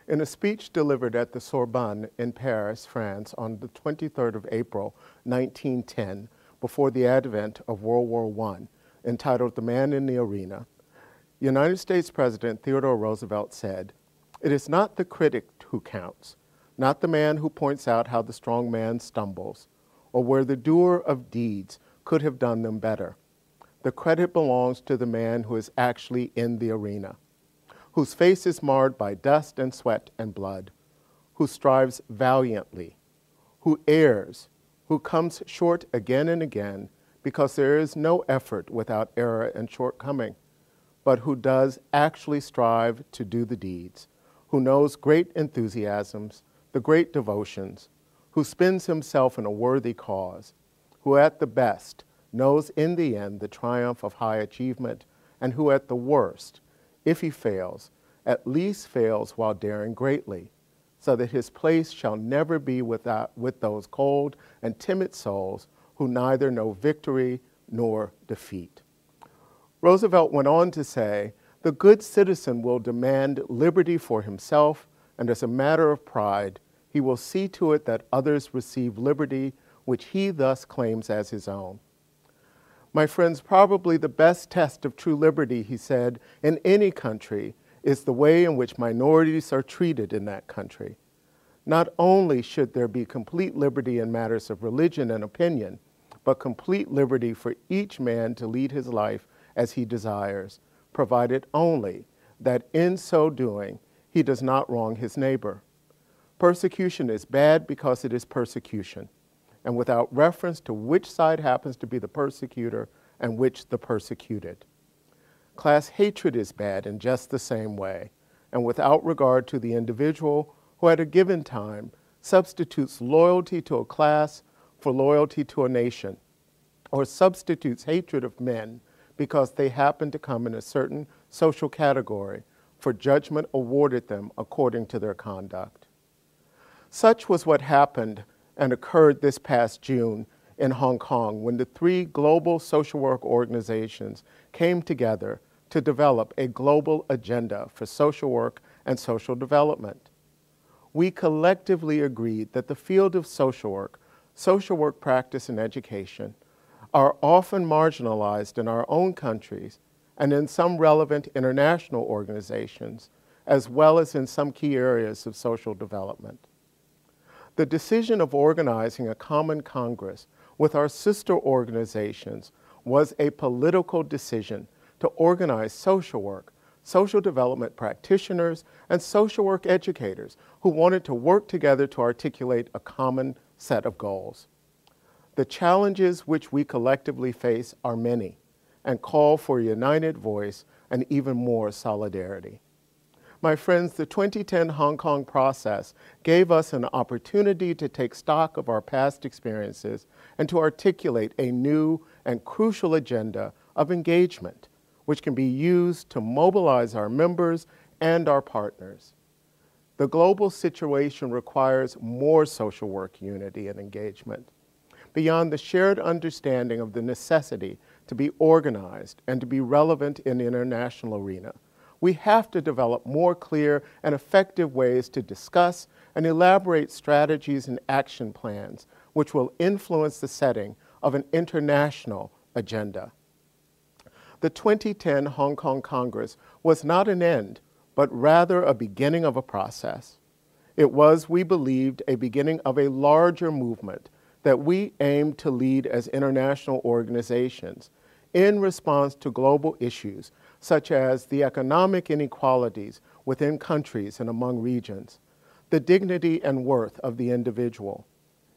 In a speech delivered at the Sorbonne in Paris, France, on the 23rd of April, 1910, before the advent of World War I, entitled The Man in the Arena, United States President Theodore Roosevelt said, "It is not the critic who counts, not the man who points out how the strong man stumbles, or where the doer of deeds could have done them better. The credit belongs to the man who is actually in the arena, whose face is marred by dust and sweat and blood, who strives valiantly, who errs, who comes short again and again, because there is no effort without error and shortcoming, but who does actually strive to do the deeds, who knows great enthusiasms, the great devotions, who spends himself in a worthy cause, who at the best knows in the end the triumph of high achievement, and who at the worst, if he fails, at least fails while daring greatly, so that his place shall never be with those cold and timid souls who neither know victory nor defeat." Roosevelt went on to say, "The good citizen will demand liberty for himself, and as a matter of pride, he will see to it that others receive liberty which he thus claims as his own." My friends, probably the best test of true liberty, he said, in any country is the way in which minorities are treated in that country. Not only should there be complete liberty in matters of religion and opinion, but complete liberty for each man to lead his life as he desires, provided only that in so doing he does not wrong his neighbor. Persecution is bad because it is persecution, and without reference to which side happens to be the persecutor and which the persecuted. Class hatred is bad in just the same way, and without regard to the individual who at a given time substitutes loyalty to a class for loyalty to a nation, or substitutes hatred of men because they happen to come in a certain social category for judgment awarded them according to their conduct. Such was what happened and occurred this past June in Hong Kong when the three global social work organizations came together to develop a global agenda for social work and social development. We collectively agreed that the field of social work practice and education are often marginalized in our own countries and in some relevant international organizations, as well as in some key areas of social development. The decision of organizing a common Congress with our sister organizations was a political decision to organize social work, social development practitioners, and social work educators who wanted to work together to articulate a common set of goals. The challenges which we collectively face are many and call for a united voice and even more solidarity. My friends, the 2010 Hong Kong process gave us an opportunity to take stock of our past experiences and to articulate a new and crucial agenda of engagement, which can be used to mobilize our members and our partners. The global situation requires more social work unity and engagement. Beyond the shared understanding of the necessity to be organized and to be relevant in the international arena, we have to develop more clear and effective ways to discuss and elaborate strategies and action plans which will influence the setting of an international agenda. The 2010 Hong Kong Congress was not an end, but rather a beginning of a process. It was, we believed, a beginning of a larger movement that we aimed to lead as international organizations in response to global issues such as the economic inequalities within countries and among regions, the dignity and worth of the individual,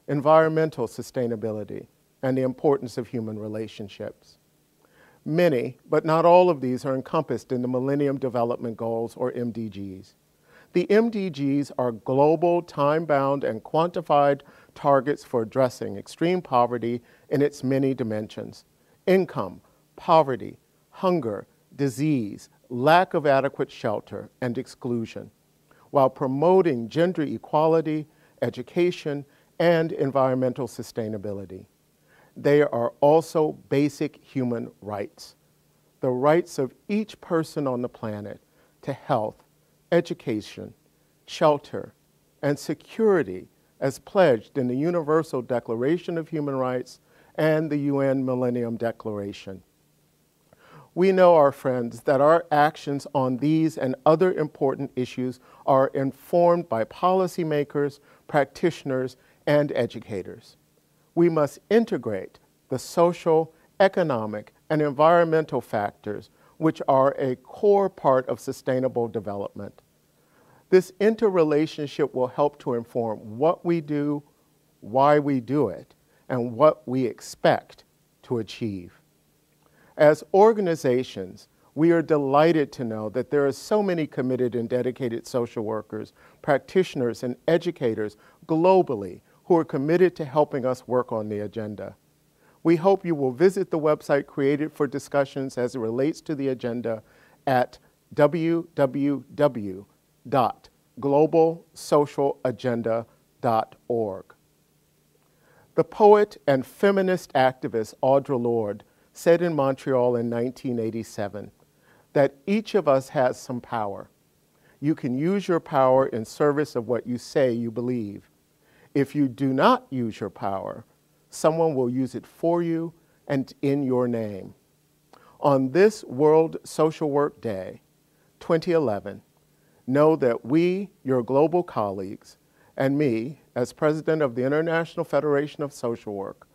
environmental sustainability, and the importance of human relationships. Many, but not all of these are encompassed in the Millennium Development Goals, or MDGs. The MDGs are global, time-bound, and quantified targets for addressing extreme poverty in its many dimensions: income, poverty, hunger, disease, lack of adequate shelter, and exclusion, while promoting gender equality, education, and environmental sustainability. They are also basic human rights, the rights of each person on the planet to health, education, shelter, and security as pledged in the Universal Declaration of Human Rights and the UN Millennium Declaration. We know, our friends, that our actions on these and other important issues are informed by policymakers, practitioners, and educators. We must integrate the social, economic, and environmental factors which are a core part of sustainable development. This interrelationship will help to inform what we do, why we do it, and what we expect to achieve. As organizations, we are delighted to know that there are so many committed and dedicated social workers, practitioners, and educators globally who are committed to helping us work on the agenda. We hope you will visit the website created for discussions as it relates to the agenda at www.globalsocialagenda.org. The poet and feminist activist Audre Lorde said in Montreal in 1987 that each of us has some power. You can use your power in service of what you say you believe. If you do not use your power, someone will use it for you and in your name. On this World Social Work Day, 2011, know that we, your global colleagues, and me, as President of the International Federation of Social Work,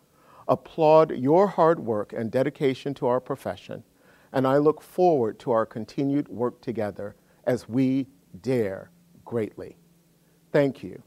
applaud your hard work and dedication to our profession, and I look forward to our continued work together as we dare greatly. Thank you.